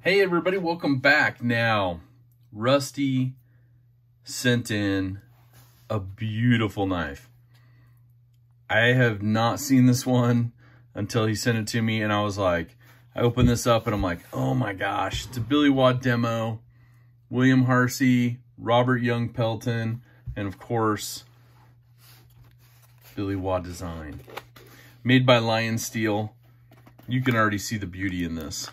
Hey everybody, welcome back. Now, Rusty sent in a beautiful knife. I have not seen this one until he sent it to me, and I was like, I opened this up and I'm like, oh my gosh, it's a Billy Waugh demo, William Harsey, Robert Young Pelton, and of course, Billy Waugh design. Made by Lion Steel. You can already see the beauty in this.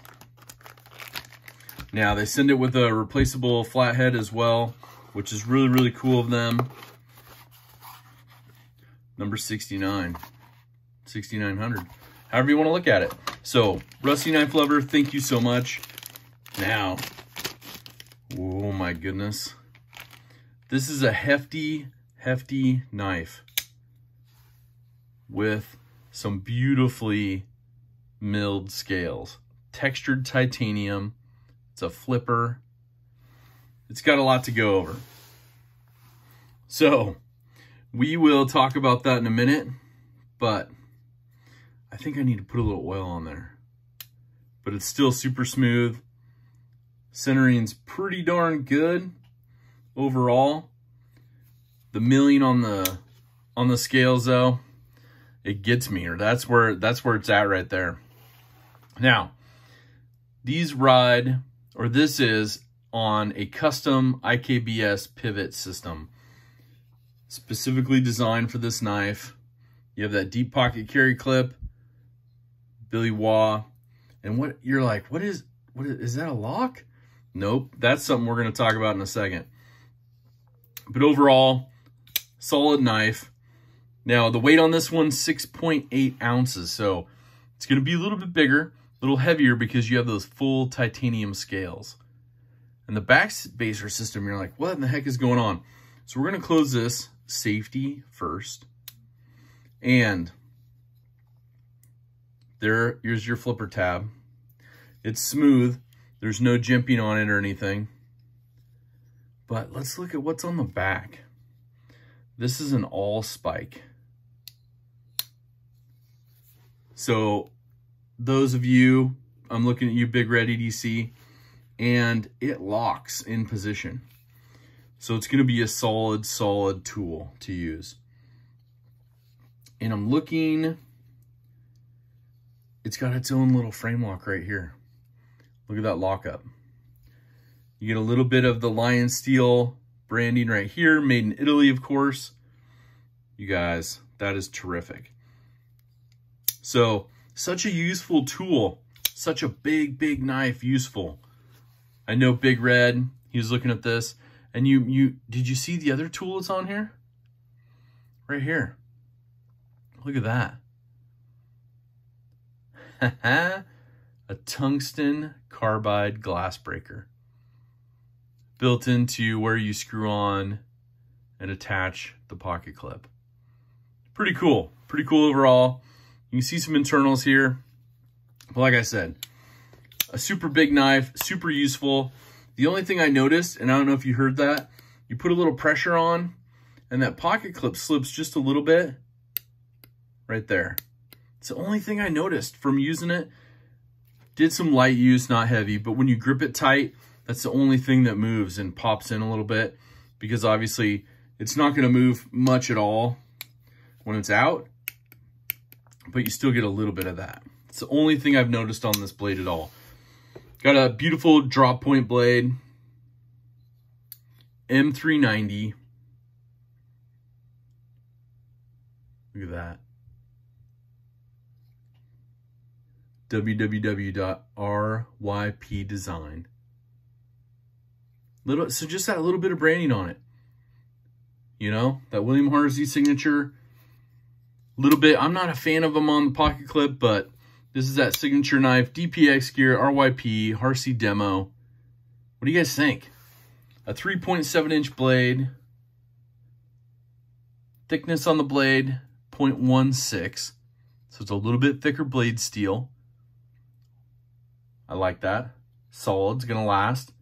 Now, they send it with a replaceable flathead as well, which is really, really cool of them. Number 69, 6900, however you want to look at it. So, Rusty Knife Lover, thank you so much. Now, oh my goodness. This is a hefty, hefty knife with some beautifully milled scales. Textured titanium. It's a flipper. It's got a lot to go over. So, we will talk about that in a minute, but I think I need to put a little oil on there. But it's still super smooth. Centering's pretty darn good overall. The milling on the scales though, it gets me, or that's where it's at right there. Now, these ride, or this is on a custom IKBS pivot system, specifically designed for this knife. You have that deep pocket carry clip, Billy Waugh, and what you're like, what is that a lock? Nope, that's something we're going to talk about in a second. But overall, solid knife. Now, the weight on this one, 6.8 ounces, so it's going to be a little bit bigger, a little heavier because you have those full titanium scales. And the back spacer system, you're like, what in the heck is going on? So we're going to close this, safety first. And here's your flipper tab. It's smooth. There's no jimping on it or anything. But let's look at what's on the back. This is an all spike. So those of you, I'm looking at you, Big Red EDC, and it locks in position. So it's going to be a solid tool to use. And I'm looking, it's got its own little frame lock right here. Look at that lockup. You get a little bit of the Lion Steel branding right here, made in Italy, of course. You guys, that is terrific. So, such a useful tool, such a big knife, useful. I know Big Red, he was looking at this, and did you see the other tool that's on here? Right here. Look at that. A tungsten carbide glass breaker. Built into where you screw on and attach the pocket clip. Pretty cool overall. You can see some internals here. But like I said, a super big knife, super useful. The only thing I noticed, and I don't know if you heard that, you put a little pressure on and that pocket clip slips just a little bit right there. It's the only thing I noticed from using it. Did some light use, not heavy, but when you grip it tight, that's the only thing that moves and pops in a little bit, because obviously it's not going to move much at all when it's out, but you still get a little bit of that. It's the only thing I've noticed on this blade at all. Got a beautiful drop point blade, M390. Look at that. www.rypdesign. So just that little bit of branding on it. You know, that William Harsey signature. Little bit, I'm not a fan of them on the pocket clip, but this is that signature knife, DPX gear, RYP, Harsey demo. What do you guys think? A 3.7-inch blade. Thickness on the blade, 0.16. So it's a little bit thicker blade steel. I like that. Solid's gonna last.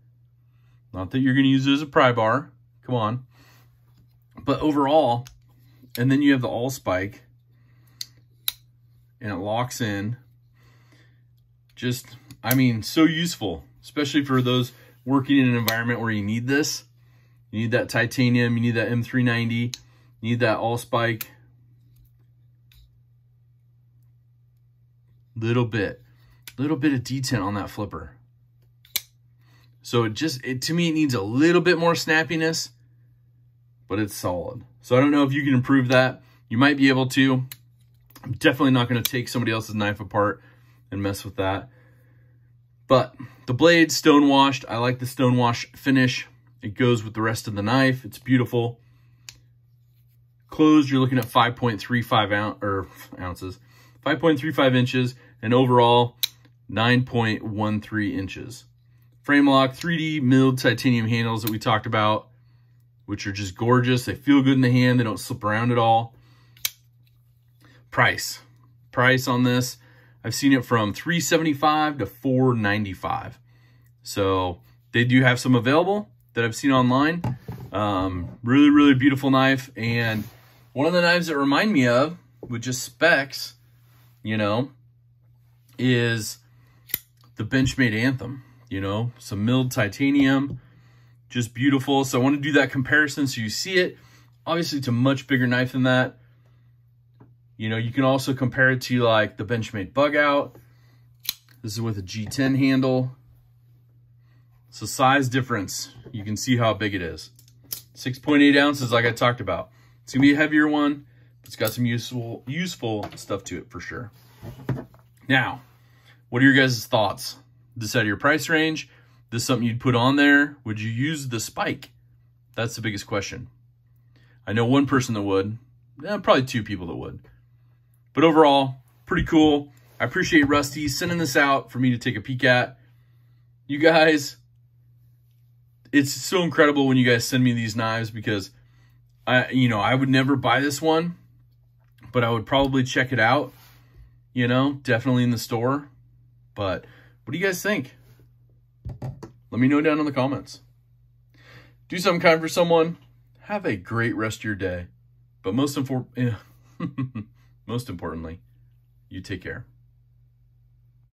Not that you're gonna use it as a pry bar. Come on. But overall, and then you have the allspike, and it locks in. Just, I mean, so useful. especially for those working in an environment where you need this. You need that titanium, you need that M390, you need that allspike. Little bit of detent on that flipper. So to me, it needs a little bit more snappiness, but it's solid. So I don't know if you can improve that. You might be able to. I'm definitely not going to take somebody else's knife apart and mess with that. But the blade, stone washed. I like the stone wash finish. It goes with the rest of the knife. It's beautiful. Closed, you're looking at 5.35 ounces, 5.35 inches, and overall 9.13 inches. Frame lock, 3D milled titanium handles that we talked about, which are just gorgeous. They feel good in the hand. They don't slip around at all. Price on this, I've seen it from $375 to $495. So they do have some available that I've seen online. Really, really beautiful knife. And one of the knives that remind me of, with just specs, you know, is the Benchmade Anthem. You know, some milled titanium, just beautiful. So I want to do that comparison so you see it. Obviously, it's a much bigger knife than that. You know, you can also compare it to like the Benchmade Bug Out. This is with a G10 handle. So size difference, you can see how big it is. 6.8 ounces, like I talked about. It's gonna be a heavier one, but it's got some useful stuff to it for sure. Now, what are your guys' thoughts? This out of your price range? This is something you'd put on there? Would you use the spike? That's the biggest question. I know one person that would. Probably two people that would. But overall, pretty cool. I appreciate Rusty sending this out for me to take a peek at. You guys, it's so incredible when you guys send me these knives because I would never buy this one, but I would probably check it out, you know, definitely in the store. But what do you guys think? Let me know down in the comments. Do something kind for someone. Have a great rest of your day. But most importantly, you take care.